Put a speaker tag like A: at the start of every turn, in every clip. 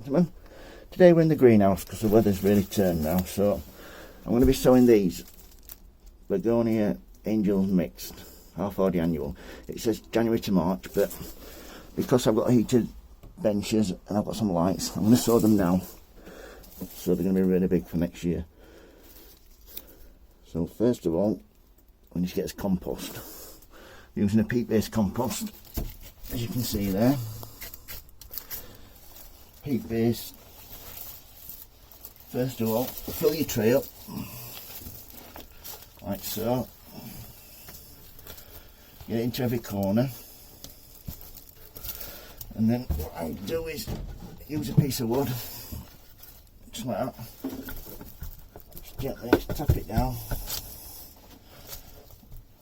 A: Today we're in the greenhouse because the weather's really turned now, so I'm going to be sowing these Begonia Angels Mixed, half ordy annual. It says January to March, but because I've got heated benches and I've got some lights, I'm going to sow them now, so they're going to be really big for next year. So first of all, we need to get this compost. Using a peat-based compost, as you can see there. Peat-based. First of all, fill your tray up, like so. Get it into every corner. And then what I do is use a piece of wood, just like that. Just gently tap it down.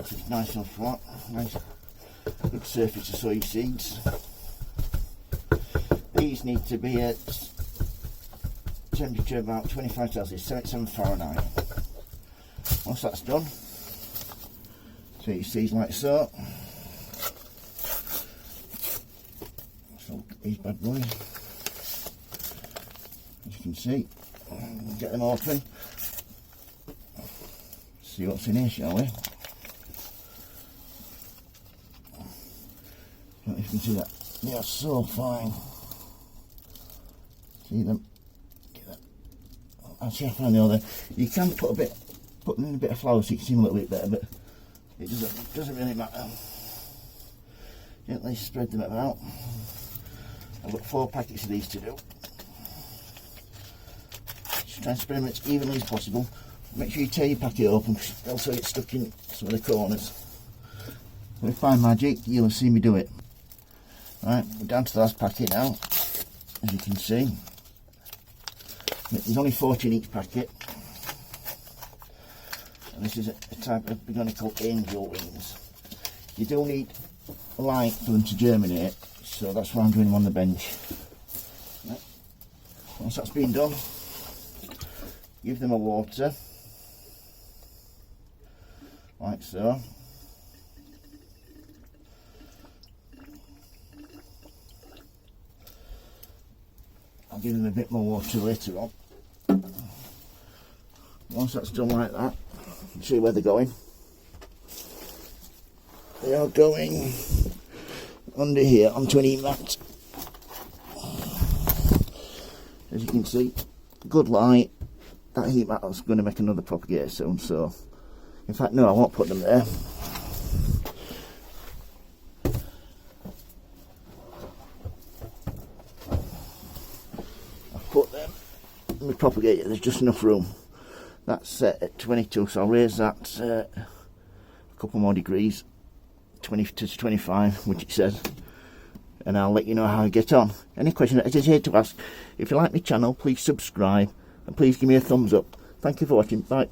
A: So it's nice and flat, nice good surface to sow your seeds. These need to be at temperature about 25 Celsius, 77 Fahrenheit. Once that's done, so your seeds like so. So these bad boys, as you can see, get them open. See what's in here, shall we? If you can see that, they are so fine. See them? Get that. Actually, I found the other. You can put in a bit of flour so you can see them a little bit better, but it doesn't really matter. Gently spread them about. I've got 4 packets of these to do. Just try and spread them as evenly as possible. Make sure you tear your packet open because they'll also get stuck in some of the corners. If by magic, you'll have seen me do it. Right, we're down to the last packet now, as you can see. There's only 14 each packet. And this is a type of Begonia called Angel Wings. You do need light for them to germinate, so that's why I'm doing them on the bench. Right. Once that's been done, give them a water, like so. I'll give them a bit more water later on. Once that's done like that, see where they're going. They are going under here onto an heat mat. As you can see, good light. That heat mat is going to make another propagator soon, so in fact no, I won't put them there. Put them in the propagator, there's just enough room. That's set at 22, so I'll raise that a couple more degrees, 20 to 25, which it says, and I'll let you know how I get on. Any questions, don't hesitate to ask. If you like my channel, please subscribe, and please give me a thumbs up. Thank you for watching, bye.